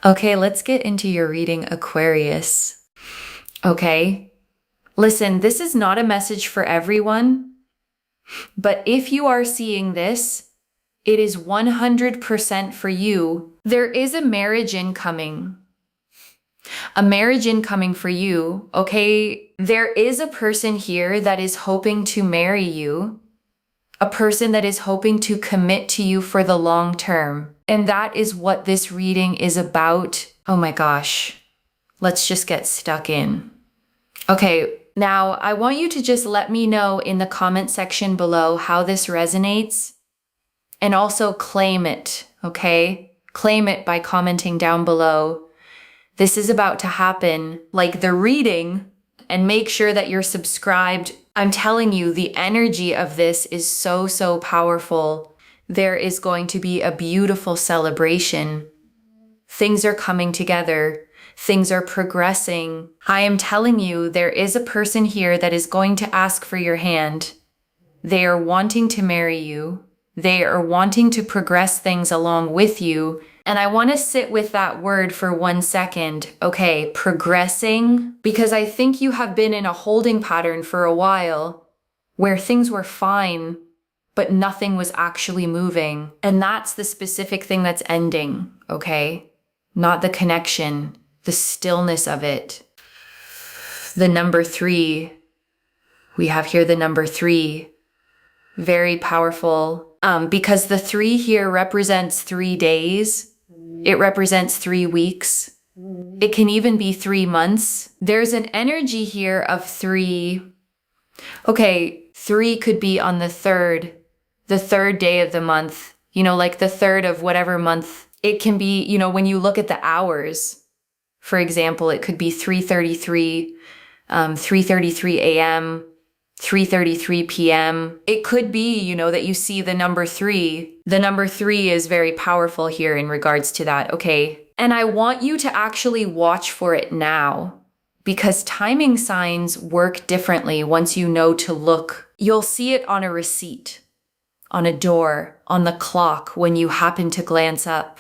Okay, let's get into your reading, Aquarius. Okay. Listen, this is not a message for everyone, but if you are seeing this, it is 100% for you. There is a marriage incoming. A marriage incoming for you, okay? There is a person here that is hoping to marry you, a person that is hoping to commit to you for the long term. And that is what this reading is about. Oh my gosh. Let's just get stuck in. Okay, now I want you to just let me know in the comment section below how this resonates and also claim it, okay? Claim it by commenting down below. This is about to happen, like the reading, and make sure that you're subscribed. I'm telling you, the energy of this is so powerful. There is going to be a beautiful celebration. Things are coming together. Things are progressing. I am telling you, there is a person here that is going to ask for your hand. They are wanting to marry you. They are wanting to progress things along with you. And I want to sit with that word for 1 second. Okay, progressing, because I think you have been in a holding pattern for a while where things were fine, but nothing was actually moving. And that's the specific thing that's ending, okay? Not the connection, the stillness of it. The number 3, we have here the number 3, very powerful, because the 3 here represents 3 days. It represents 3 weeks. It can even be 3 months. There's an energy here of 3. Okay, 3 could be on the third day of the month, like the third of whatever month. It can be, when you look at the hours, for example, it could be 3:33, 3:33 a.m., 3:33 p.m. It could be, that you see the number 3. The number 3 is very powerful here in regards to that, okay? And I want you to actually watch for it now, because timing signs work differently once you know to look. You'll see it on a receipt, on a door, on the clock when you happen to glance up.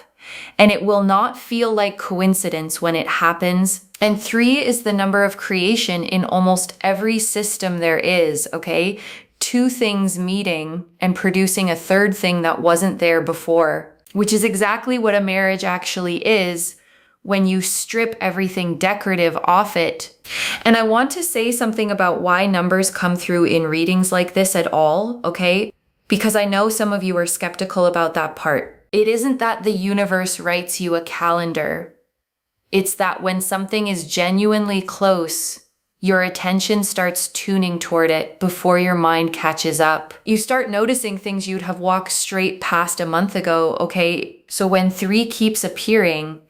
And it will not feel like coincidence when it happens. And 3 is the number of creation in almost every system there is, okay? 2 things meeting and producing a third thing that wasn't there before, which is exactly what a marriage actually is when you strip everything decorative off it. And I want to say something about why numbers come through in readings like this at all, okay? Because I know some of you are skeptical about that part. It isn't that the universe writes you a calendar. It's that when something is genuinely close, your attention starts tuning toward it before your mind catches up. You start noticing things you'd have walked straight past a month ago, okay? So when 3 keeps appearing,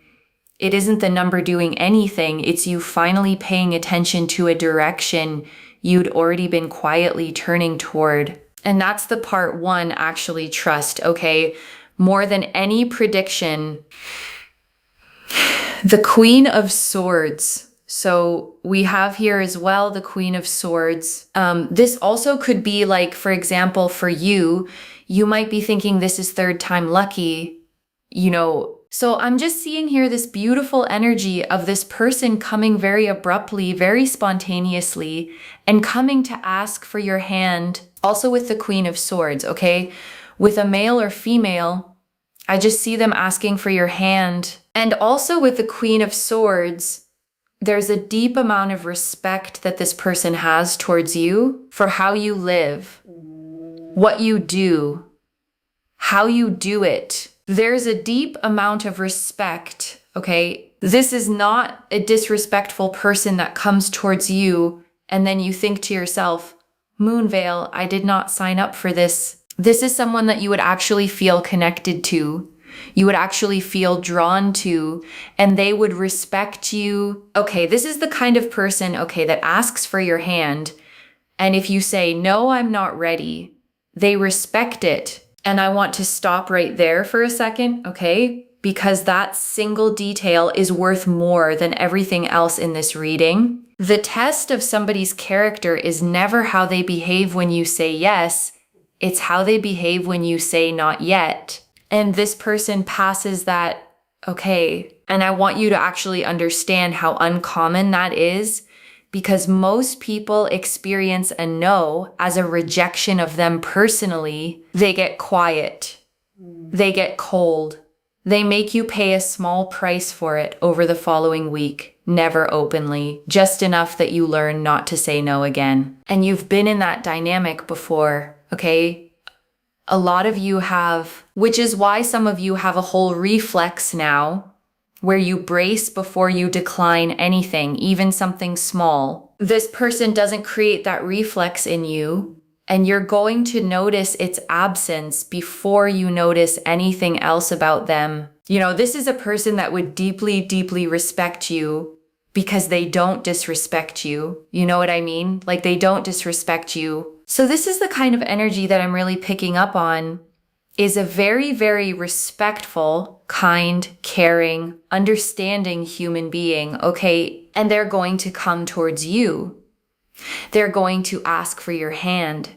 it isn't the number doing anything. It's you finally paying attention to a direction you'd already been quietly turning toward. And that's the part 1, actually trust, okay? More than any prediction, the Queen of Swords. So we have here as well the Queen of Swords. This also could be like, for example, for you, you might be thinking this is 3rd time lucky, So I'm just seeing here this beautiful energy of this person coming very abruptly, very spontaneously, and coming to ask for your hand. Also with the Queen of Swords, okay? With a male or female, I just see them asking for your hand. And also with the Queen of Swords, there's a deep amount of respect that this person has towards you for how you live, what you do, how you do it. There's a deep amount of respect, okay? This is not a disrespectful person that comes towards you and then you think to yourself, Moonveil, I did not sign up for this. This is someone that you would actually feel connected to. You would actually feel drawn to, and they would respect you. Okay, this is the kind of person, okay, that asks for your hand. And if you say, no, I'm not ready, they respect it. And I want to stop right there for a second, okay? Because that single detail is worth more than everything else in this reading. The test of somebody's character is never how they behave when you say yes. It's how they behave when you say not yet. And this person passes that, okay? And I want you to actually understand how uncommon that is, because most people experience a no as a rejection of them personally. They get quiet. They get cold. They make you pay a small price for it over the following week, never openly, just enough that you learn not to say no again. And you've been in that dynamic before, okay? A lot of you have, which is why some of you have a whole reflex now, where you brace before you decline anything, even something small. This person doesn't create that reflex in you, and you're going to notice its absence before you notice anything else about them. You know, this is a person that would deeply, deeply respect you because they don't disrespect you. You know what I mean? Like, they don't disrespect you. So this is the kind of energy that I'm really picking up on, is a very, very respectful, kind, caring, understanding human being, okay? And they're going to come towards you. They're going to ask for your hand.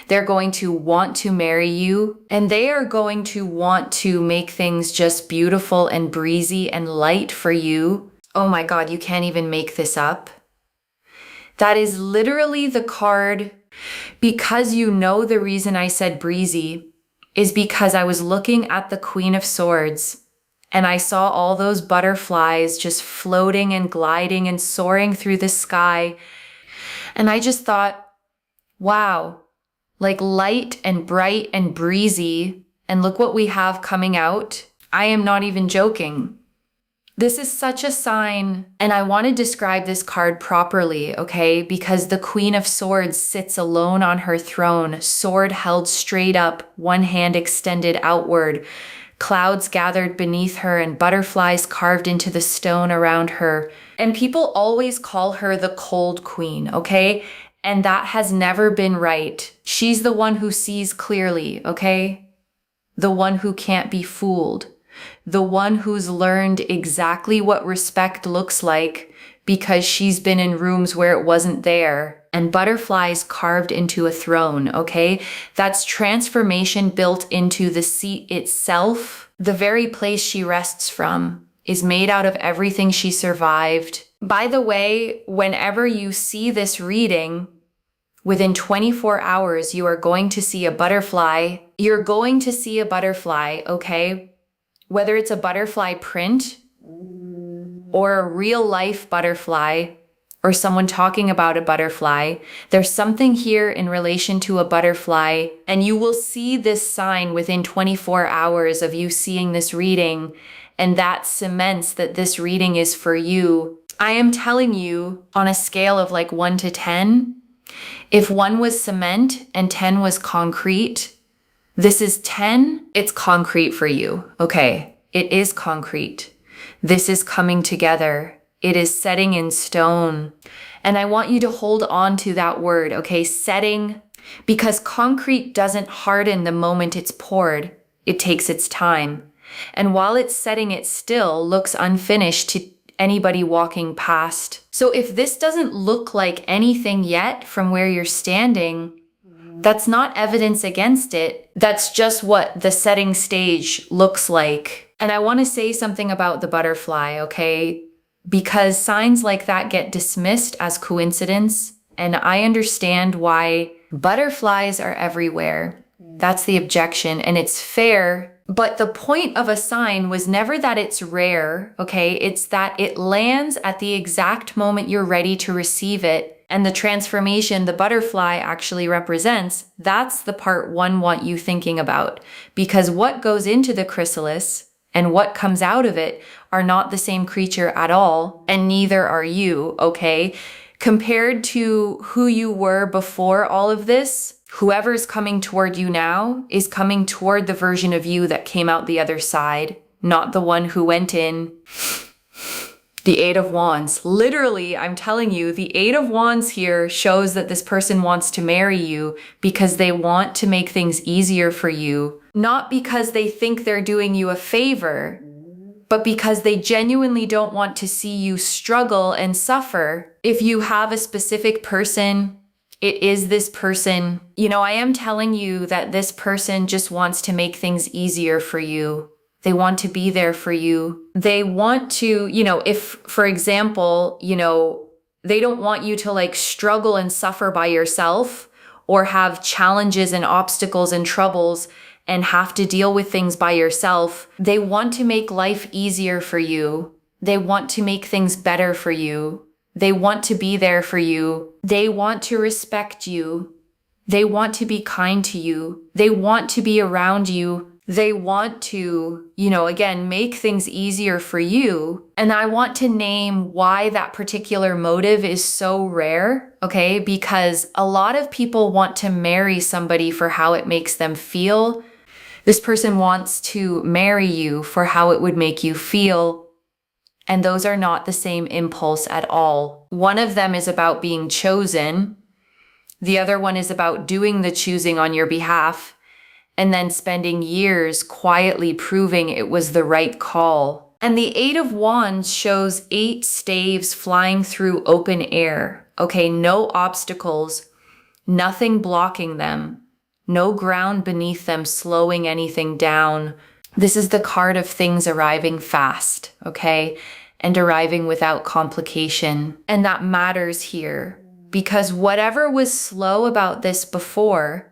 They're going to want to marry you, and they are going to want to make things just beautiful and breezy and light for you. Oh my God, you can't even make this up. That is literally the card. Because you know the reason I said breezy is because I was looking at the Queen of Swords and I saw all those butterflies just floating and gliding and soaring through the sky. And I just thought, wow, like light and bright and breezy. And look what we have coming out. I am not even joking. This is such a sign, and I want to describe this card properly, okay? Because the Queen of Swords sits alone on her throne, sword held straight up, one hand extended outward, clouds gathered beneath her and butterflies carved into the stone around her. And people always call her the cold queen, okay? And that has never been right. She's the one who sees clearly, okay? The one who can't be fooled. The one who's learned exactly what respect looks like because she's been in rooms where it wasn't there. And butterflies carved into a throne, okay? That's transformation built into the seat itself. The very place she rests from is made out of everything she survived. By the way, whenever you see this reading, within 24 hours, you are going to see a butterfly. You're going to see a butterfly, okay? Whether it's a butterfly print or a real life butterfly or someone talking about a butterfly, there's something here in relation to a butterfly, and you will see this sign within 24 hours of you seeing this reading, and that cements that this reading is for you. I am telling you, on a scale of like 1 to 10, if 1 was cement and 10 was concrete, this is 10, it's concrete for you. Okay, it is concrete. This is coming together. It is setting in stone. And I want you to hold on to that word, okay? Setting, because concrete doesn't harden the moment it's poured. It takes its time. And while it's setting, it still looks unfinished to anybody walking past. So if this doesn't look like anything yet from where you're standing, that's not evidence against it. That's just what the setting stage looks like. And I want to say something about the butterfly, okay? Because signs like that get dismissed as coincidence. And I understand why butterflies are everywhere. That's the objection, and it's fair. But the point of a sign was never that it's rare, okay? It's that it lands at the exact moment you're ready to receive it. And the transformation the butterfly actually represents, that's the part one want you thinking about. Because what goes into the chrysalis and what comes out of it are not the same creature at all, and neither are you, okay? Compared to who you were before all of this, whoever's coming toward you now is coming toward the version of you that came out the other side, not the one who went in. The Eight of Wands. Literally, I'm telling you, the Eight of Wands here shows that this person wants to marry you because they want to make things easier for you, not because they think they're doing you a favor, but because they genuinely don't want to see you struggle and suffer. If you have a specific person, it is this person. You know, I am telling you that this person just wants to make things easier for you. They want to be there for you. They want to, if, for example, they don't want you to like struggle and suffer by yourself or have challenges and obstacles and troubles and have to deal with things by yourself. They want to make life easier for you. They want to make things better for you. They want to be there for you. They want to respect you. They want to be kind to you. They want to be around you. They want to, again, make things easier for you. And I want to name why that particular motive is so rare, okay? Because a lot of people want to marry somebody for how it makes them feel. This person wants to marry you for how it would make you feel. And those are not the same impulse at all. One of them is about being chosen. The other one is about doing the choosing on your behalf and then spending years quietly proving it was the right call. And the Eight of Wands shows 8 staves flying through open air. Okay, no obstacles, nothing blocking them, no ground beneath them slowing anything down. This is the card of things arriving fast, okay? And arriving without complication. And that matters here because whatever was slow about this before,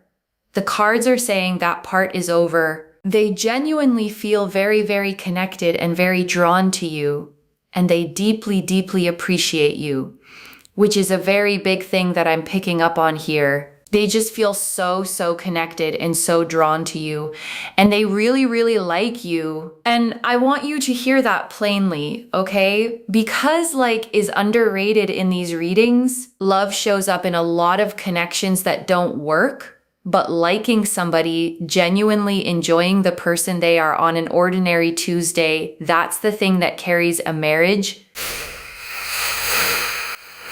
the cards are saying that part is over. They genuinely feel very, very connected and very drawn to you. And they deeply, deeply appreciate you, which is a very big thing that I'm picking up on here. They just feel so, so connected and so drawn to you. And they really, really like you. And I want you to hear that plainly, okay? Because is underrated in these readings, love shows up in a lot of connections that don't work. But liking somebody, genuinely enjoying the person they are on an ordinary Tuesday, that's the thing that carries a marriage.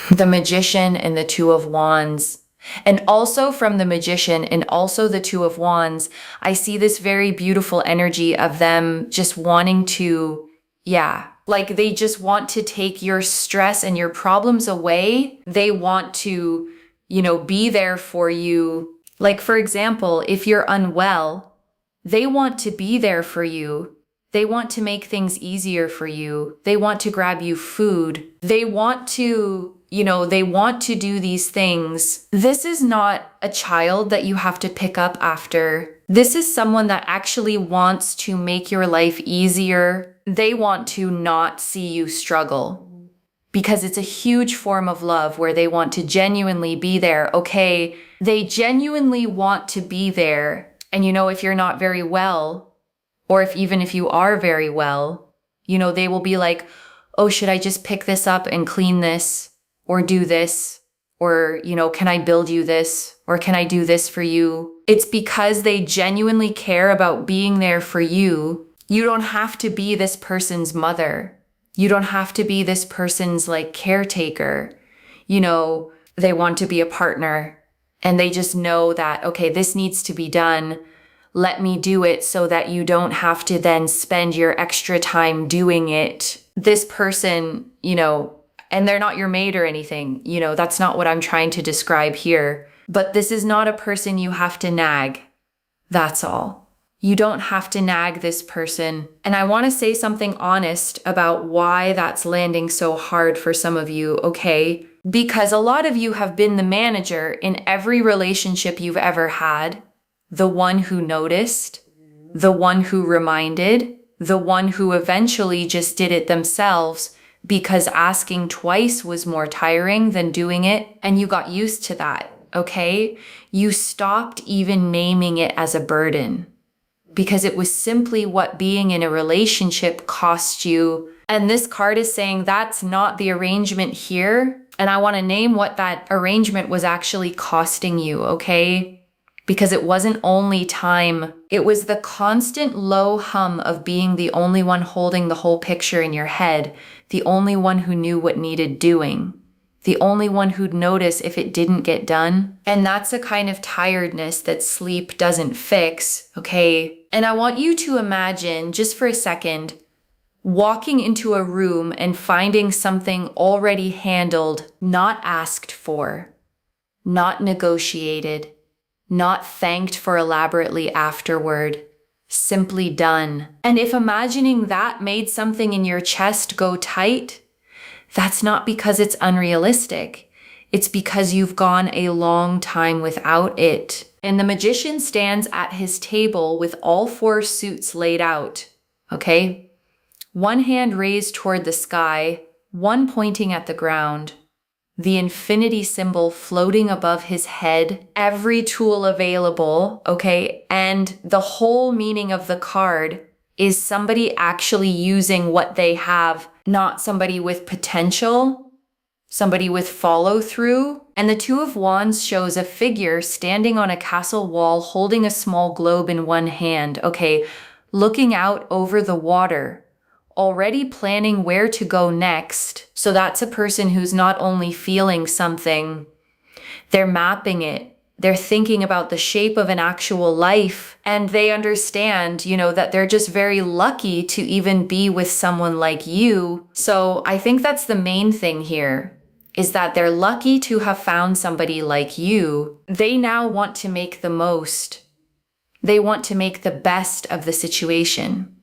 The Magician and the Two of Wands. And also from the Magician and also the Two of Wands, I see this very beautiful energy of them just wanting to, they just want to take your stress and your problems away. They want to, be there for you. Like, for example, if you're unwell, they want to be there for you. They want to make things easier for you. They want to grab you food. They want to, they want to do these things. This is not a child that you have to pick up after. This is someone that actually wants to make your life easier. They want to not see you struggle. Because it's a huge form of love where they want to genuinely be there, okay? They genuinely want to be there. And if you're not very well, or even if you are very well, they will be like, oh, should I just pick this up and clean this or do this? Or, can I build you this? Or can I do this for you? It's because they genuinely care about being there for you. You don't have to be this person's mother. You don't have to be this person's caretaker. They want to be a partner and they just know that, okay, this needs to be done. Let me do it so that you don't have to then spend your extra time doing it. This person, and they're not your mate or anything, that's not what I'm trying to describe here. But this is not a person you have to nag. That's all. You don't have to nag this person. And I want to say something honest about why that's landing so hard for some of you, okay? Because a lot of you have been the manager in every relationship you've ever had, the one who noticed, the one who reminded, the one who eventually just did it themselves because asking twice was more tiring than doing it, and you got used to that, okay? You stopped even naming it as a burden, because it was simply what being in a relationship cost you. And this card is saying that's not the arrangement here. And I want to name what that arrangement was actually costing you, okay? Because it wasn't only time. It was the constant low hum of being the only one holding the whole picture in your head, the only one who knew what needed doing, the only one who'd notice if it didn't get done. And that's a kind of tiredness that sleep doesn't fix, okay? And I want you to imagine, just for a second, walking into a room and finding something already handled, not asked for, not negotiated, not thanked for elaborately afterward. simply done. And if imagining that made something in your chest go tight, that's not because it's unrealistic. It's because you've gone a long time without it. And the magician stands at his table with all 4 suits laid out, okay? One hand raised toward the sky, one pointing at the ground, the infinity symbol floating above his head, every tool available, okay? And the whole meaning of the card is somebody actually using what they have, not somebody with potential, somebody with follow through. And the 2 of Wands shows a figure standing on a castle wall holding a small globe in one hand, okay? Looking out over the water, already planning where to go next. So that's a person who's not only feeling something, they're mapping it. They're thinking about the shape of an actual life, and they understand, that they're just very lucky to even be with someone like you. So I think that's the main thing here, is that they're lucky to have found somebody like you. They now want to make the most. They want to make the best of the situation.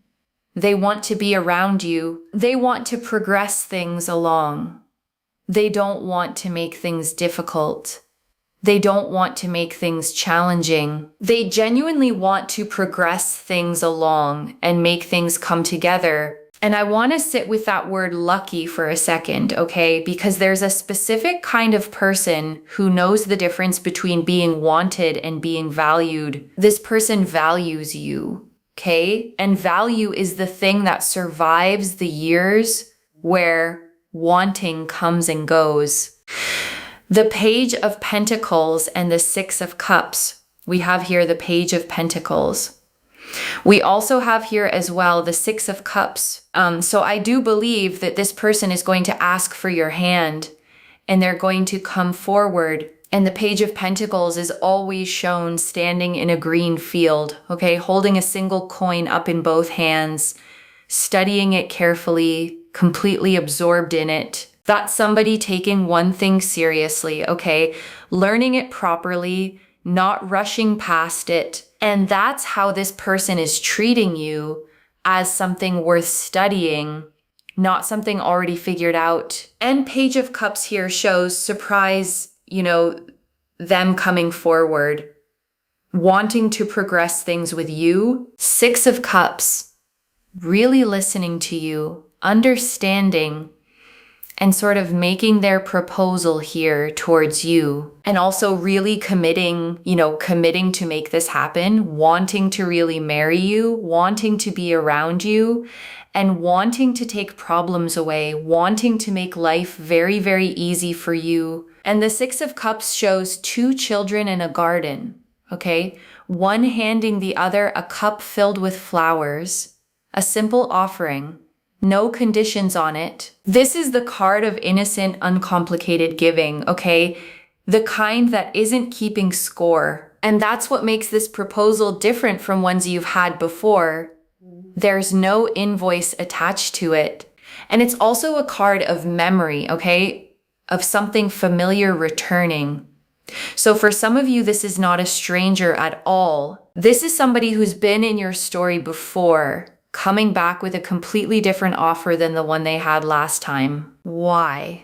They want to be around you. They want to progress things along. They don't want to make things difficult. They don't want to make things challenging. They genuinely want to progress things along and make things come together. And I want to sit with that word lucky for a second, okay? Because there's a specific kind of person who knows the difference between being wanted and being valued. This person values you. Okay? And value is the thing that survives the years where wanting comes and goes. The Page of Pentacles and the 6 of Cups. We have here the Page of Pentacles. We also have here as well the 6 of Cups. So I do believe that this person is going to ask for your hand and they're going to come forward. And the Page of Pentacles is always shown standing in a green field, okay, holding a single coin up in both hands, studying it carefully, completely absorbed in it. That's somebody taking one thing seriously, okay, learning it properly, not rushing past it. And that's how this person is treating you, as something worth studying, not something already figured out. And Page of Cups here shows surprise, them coming forward, wanting to progress things with you. 6 of Cups, really listening to you, understanding, and sort of making their proposal here towards you. And also really committing to make this happen, wanting to really marry you, wanting to be around you, and wanting to take problems away, wanting to make life very, very easy for you. And the 6 of Cups shows 2 children in a garden, okay? One handing the other a cup filled with flowers, a simple offering, no conditions on it. This is the card of innocent, uncomplicated giving, okay? The kind that isn't keeping score. And that's what makes this proposal different from ones you've had before. There's no invoice attached to it. And it's also a card of memory, okay? Of something familiar returning. So for some of you, this is not a stranger at all. This is somebody who's been in your story before, coming back with a completely different offer than the one they had last time. Why?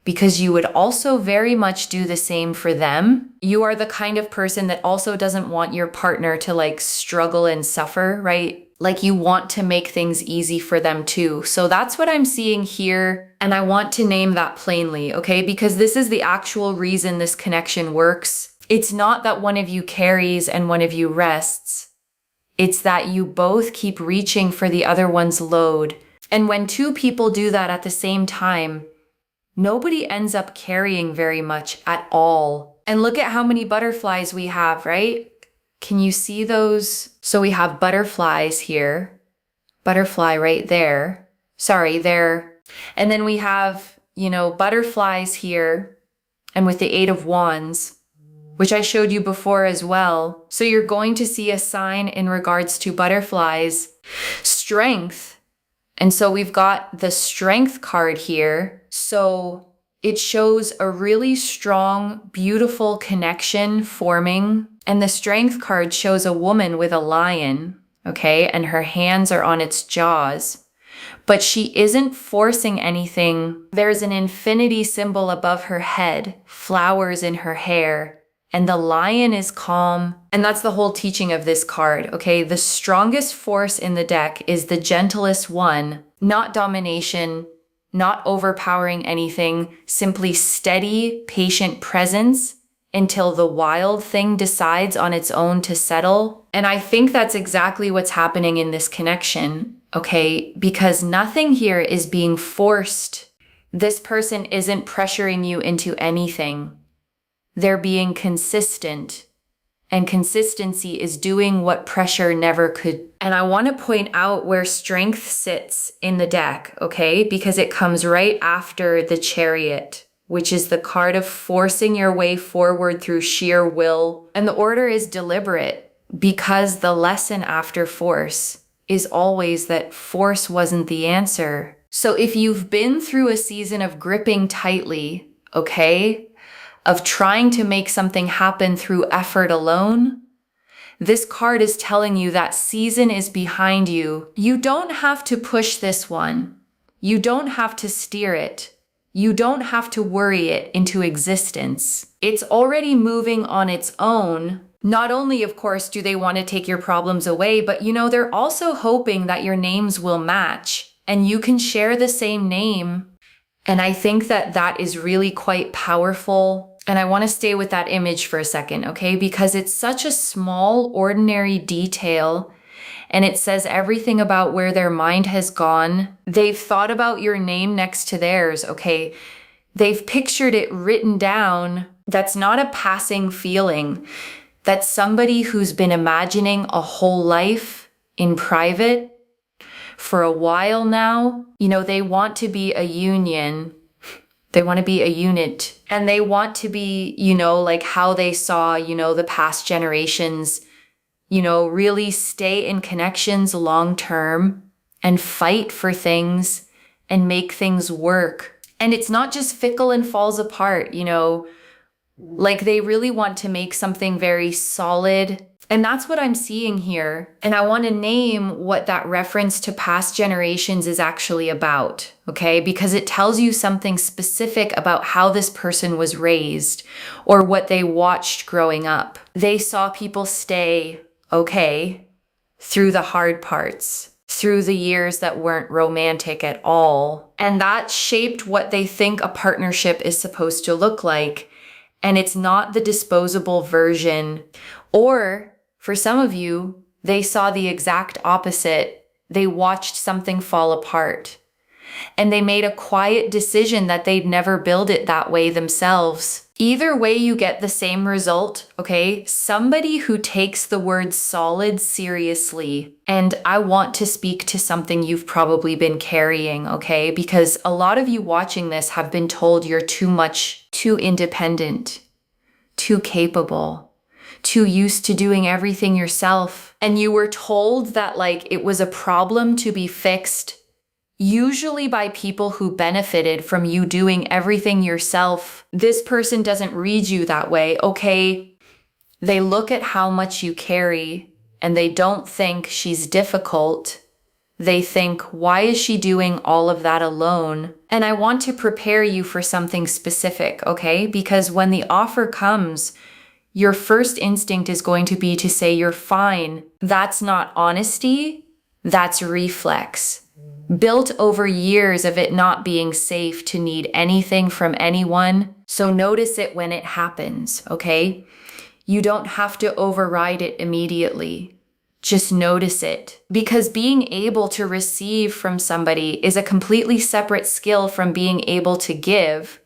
Because you would also very much do the same for them. You are the kind of person that also doesn't want your partner to struggle and suffer, right? You want to make things easy for them too. So that's what I'm seeing here. And I want to name that plainly, okay? Because this is the actual reason this connection works. It's not that one of you carries and one of you rests. It's that you both keep reaching for the other one's load. And when 2 people do that at the same time, nobody ends up carrying very much at all. And look at how many butterflies we have, right? Can you see those? So we have butterflies here, butterfly right there. Sorry, there. And then we have, butterflies here, and with the 8 of Wands, which I showed you before as well. So you're going to see a sign in regards to butterflies, strength. And so we've got the Strength card here. So it shows a really strong, beautiful connection forming And the Strength card shows a woman with a lion, okay? And her hands are on its jaws. But she isn't forcing anything. There's an infinity symbol above her head, flowers in her hair, and the lion is calm. And that's the whole teaching of this card, okay? The strongest force in the deck is the gentlest one, not domination, not overpowering anything, simply steady, patient presence until the wild thing decides on its own to settle. And I think that's exactly what's happening in this connection, okay? Because nothing here is being forced. This person isn't pressuring you into anything. They're being consistent. And consistency is doing what pressure never could. And I want to point out where Strength sits in the deck, okay? Because it comes right after the Chariot, which is the card of forcing your way forward through sheer will. And the order is deliberate because the lesson after force is always that force wasn't the answer. So if you've been through a season of gripping tightly, okay, of trying to make something happen through effort alone, this card is telling you that season is behind you. You don't have to push this one. You don't have to steer it. You don't have to worry it into existence. It's already moving on its own. Not only, of course, do they want to take your problems away, but they're also hoping that your names will match and you can share the same name. And I think that that is really quite powerful. And I want to stay with that image for a second, okay? Because it's such a small, ordinary detail. And it says everything about where their mind has gone. They've thought about your name next to theirs, okay? They've pictured it written down. That's not a passing feeling. That's somebody who's been imagining a whole life in private for a while now. They want to be a union. They want to be a unit. And they want to be, like how they saw, the past generations, really stay in connections long term and fight for things and make things work. And it's not just fickle and falls apart, like they really want to make something very solid. And that's what I'm seeing here. And I want to name what that reference to past generations is actually about, okay? Because it tells you something specific about how this person was raised or what they watched growing up. They saw people stay, okay, through the hard parts, through the years that weren't romantic at all. And that shaped what they think a partnership is supposed to look like. And it's not the disposable version. Or for some of you, they saw the exact opposite. They watched something fall apart. And they made a quiet decision that they'd never build it that way themselves. Either way, you get the same result, okay? Somebody who takes the word solid seriously. And I want to speak to something you've probably been carrying, okay? Because a lot of you watching this have been told you're too much, too independent, too capable, too used to doing everything yourself. And you were told that it was a problem to be fixed, usually by people who benefited from you doing everything yourself. This person doesn't read you that way, okay? They look at how much you carry and they don't think she's difficult. They think, why is she doing all of that alone? And I want to prepare you for something specific, okay? Because when the offer comes, your first instinct is going to be to say you're fine. That's not honesty, that's reflex. Built over years of it not being safe to need anything from anyone. So notice it when it happens, okay? You don't have to override it immediately. Just notice it. Because being able to receive from somebody is a completely separate skill from being able to give.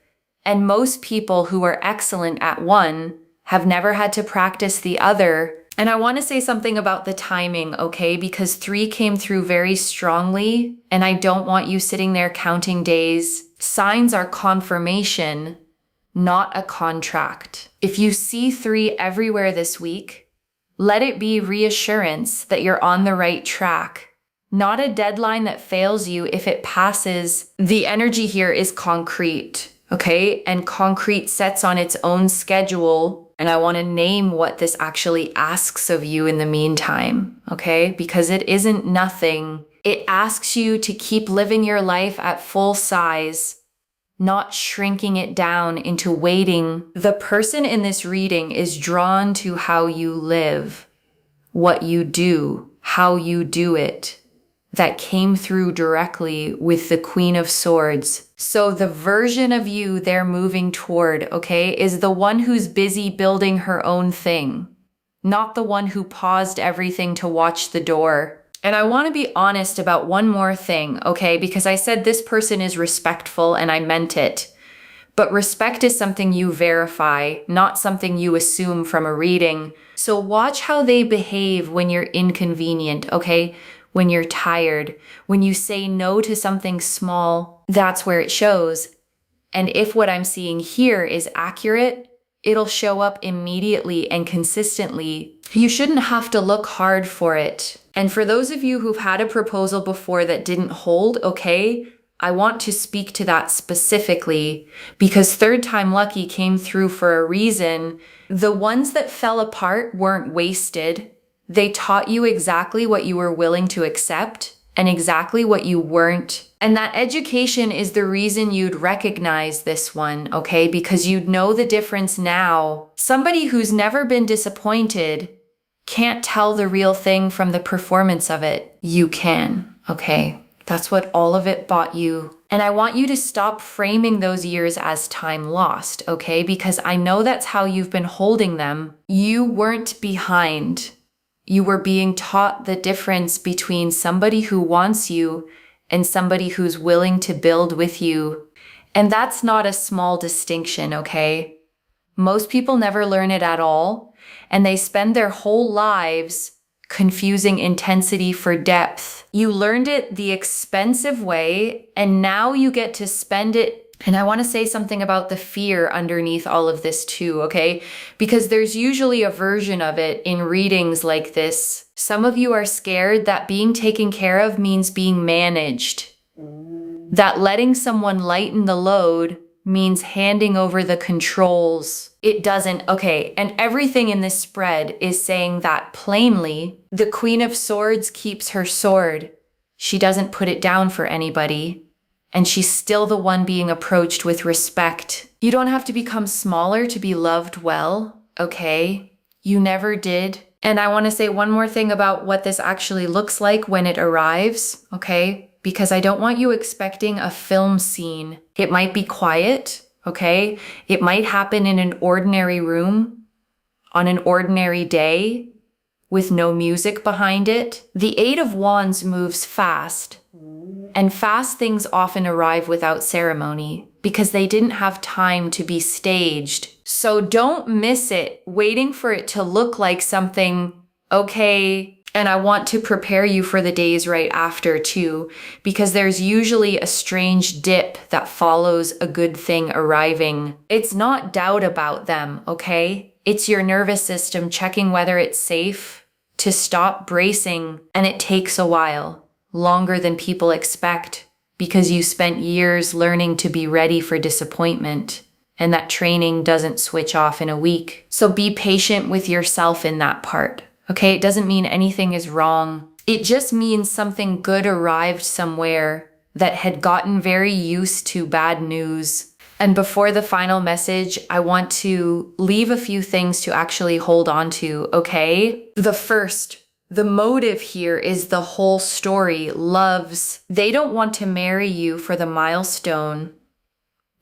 And most people who are excellent at one have never had to practice the other. And I want to say something about the timing, okay? Because 3 came through very strongly, and I don't want you sitting there counting days. Signs are confirmation, not a contract. If you see 3 everywhere this week, let it be reassurance that you're on the right track, not a deadline that fails you if it passes. The energy here is concrete, okay? And concrete sets on its own schedule. And I want to name what this actually asks of you in the meantime, okay? Because it isn't nothing. It asks you to keep living your life at full size, not shrinking it down into waiting. The person in this reading is drawn to how you live, what you do, how you do it. That came through directly with the Queen of Swords. So the version of you they're moving toward, okay, is the one who's busy building her own thing, not the one who paused everything to watch the door. And I want to be honest about one more thing, okay, because I said this person is respectful and I meant it. But respect is something you verify, not something you assume from a reading. So watch how they behave when you're inconvenient, okay? When you're tired, when you say no to something small, that's where it shows. And if what I'm seeing here is accurate, it'll show up immediately and consistently. You shouldn't have to look hard for it. And for those of you who've had a proposal before that didn't hold, okay, I want to speak to that specifically because third time lucky came through for a reason. The ones that fell apart weren't wasted. They taught you exactly what you were willing to accept and exactly what you weren't. And that education is the reason you'd recognize this one, okay? Because you'd know the difference now. Somebody who's never been disappointed can't tell the real thing from the performance of it. You can, okay? That's what all of it bought you. And I want you to stop framing those years as time lost, okay? Because I know that's how you've been holding them. You weren't behind. You were being taught the difference between somebody who wants you and somebody who's willing to build with you. And that's not a small distinction, okay? Most people never learn it at all, and they spend their whole lives confusing intensity for depth. You learned it the expensive way, and now you get to spend it. And I want to say something about the fear underneath all of this too, okay? Because there's usually a version of it in readings like this. Some of you are scared that being taken care of means being managed. That letting someone lighten the load means handing over the controls. It doesn't, okay? And everything in this spread is saying that plainly. The Queen of Swords keeps her sword. She doesn't put it down for anybody. And she's still the one being approached with respect. You don't have to become smaller to be loved well, okay? You never did. And I want to say one more thing about what this actually looks like when it arrives, okay? Because I don't want you expecting a film scene. It might be quiet, okay? It might happen in an ordinary room, on an ordinary day, with no music behind it. The Eight of Wands moves fast. And fast things often arrive without ceremony because they didn't have time to be staged. So don't miss it, waiting for it to look like something, okay? And I want to prepare you for the days right after too, because there's usually a strange dip that follows a good thing arriving. It's not doubt about them, okay? It's your nervous system checking whether it's safe to stop bracing, and it takes a while. Longer than people expect because you spent years learning to be ready for disappointment, and that training doesn't switch off in a week. So be patient with yourself in that part, okay? It doesn't mean anything is wrong. It just means something good arrived somewhere that had gotten very used to bad news. And before the final message, I want to leave a few things to actually hold on to, okay? The motive here is the whole story, loves. They don't want to marry you for the milestone.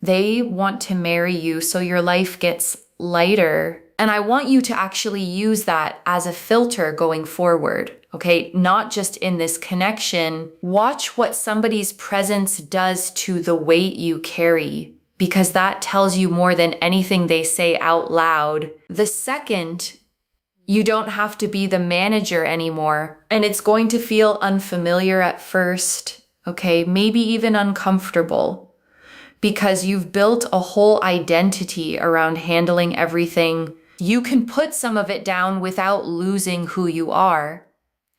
They want to marry you so your life gets lighter. And I want you to actually use that as a filter going forward, okay? Not just in this connection. Watch what somebody's presence does to the weight you carry, because that tells you more than anything they say out loud. The second, you don't have to be the manager anymore, and it's going to feel unfamiliar at first, okay? Maybe even uncomfortable, because you've built a whole identity around handling everything. You can put some of it down without losing who you are.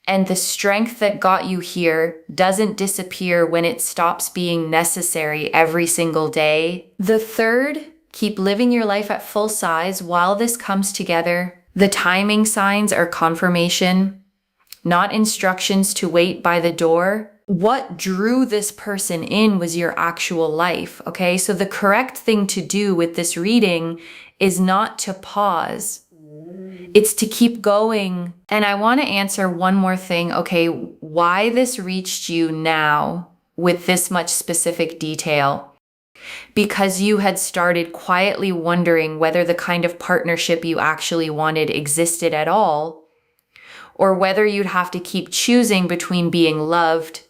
And the strength that got you here doesn't disappear when it stops being necessary every single day. The third, Keep living your life at full size while this comes together. The timing signs are confirmation, not instructions to wait by the door. What drew this person in was your actual life, okay? So the correct thing to do with this reading is not to pause. It's to keep going. And I want to answer one more thing, okay? Why this reached you now with this much specific detail? Because you had started quietly wondering whether the kind of partnership you actually wanted existed at all, or whether you'd have to keep choosing between being loved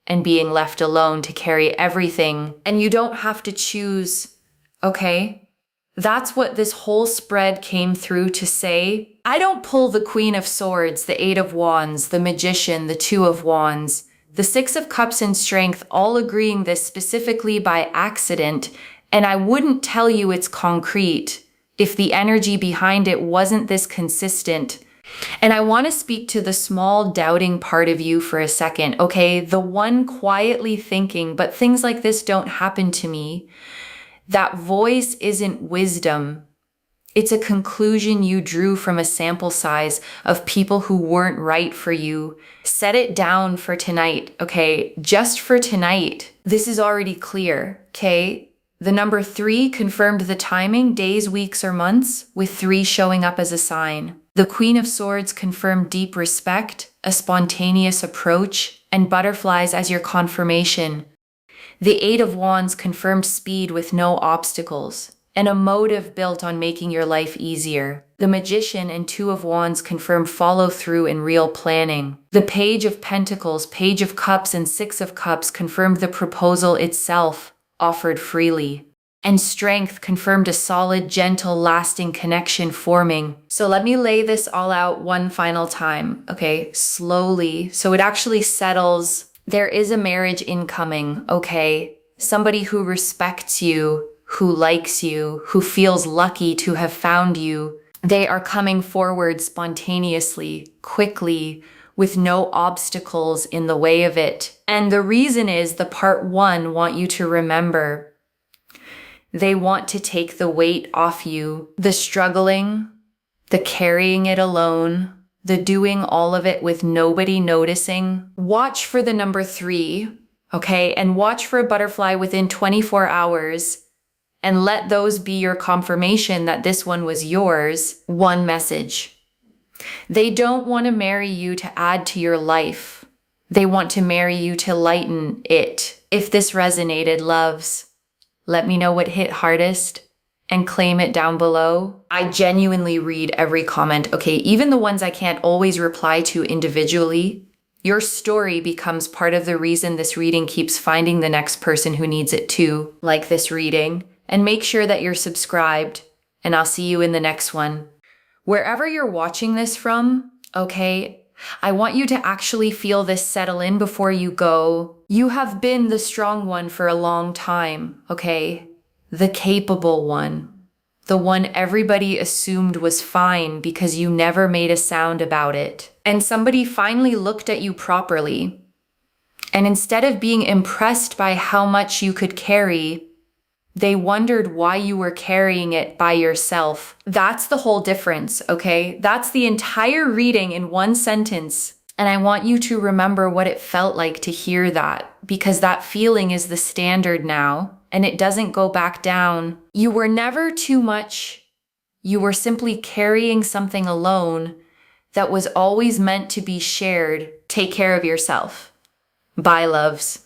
and being left alone to carry everything. And you don't have to choose, okay? That's what this whole spread came through to say. I don't pull the Queen of Swords, the Eight of Wands, the Magician, the Two of Wands, the Six of Cups and Strength, all agreeing this specifically by accident, and I wouldn't tell you it's concrete if the energy behind it wasn't this consistent. And I want to speak to the small doubting part of you for a second, okay? The one quietly thinking, but things like this don't happen to me. That voice isn't wisdom. It's a conclusion you drew from a sample size of people who weren't right for you. Set it down for tonight, okay? Just for tonight. This is already clear, okay? The number 3 confirmed the timing, days, weeks, or months, with 3 showing up as a sign. The Queen of Swords confirmed deep respect, a spontaneous approach, and butterflies as your confirmation. The Eight of Wands confirmed speed with no obstacles, and a motive built on making your life easier. The Magician and Two of Wands confirm follow through and real planning. The Page of Pentacles, Page of Cups, and Six of Cups confirmed the proposal itself, offered freely. And Strength confirmed a solid, gentle, lasting connection forming. So let me lay this all out one final time, okay? Slowly, so it actually settles. There is a marriage incoming, okay? Somebody who respects you, who likes you, who feels lucky to have found you. They are coming forward spontaneously, quickly, with no obstacles in the way of it. And the reason is the part 1 want you to remember. They want to take the weight off you, the struggling, the carrying it alone, the doing all of it with nobody noticing. Watch for the number 3, okay? And watch for a butterfly within 24 hours. And let those be your confirmation that this one was yours. One message. They don't want to marry you to add to your life. They want to marry you to lighten it. If this resonated, loves, let me know what hit hardest and claim it down below. I genuinely read every comment, okay? Even the ones I can't always reply to individually. Your story becomes part of the reason this reading keeps finding the next person who needs it too, like this reading. And make sure that you're subscribed, and I'll see you in the next one. Wherever you're watching this from, okay, I want you to actually feel this settle in before you go. You have been the strong one for a long time, okay? The capable one. The one everybody assumed was fine because you never made a sound about it. And somebody finally looked at you properly. And instead of being impressed by how much you could carry, they wondered why you were carrying it by yourself. That's the whole difference, okay? That's the entire reading in one sentence. And I want you to remember what it felt like to hear that, because that feeling is the standard now, and it doesn't go back down. You were never too much. You were simply carrying something alone that was always meant to be shared. Take care of yourself. Bye, loves.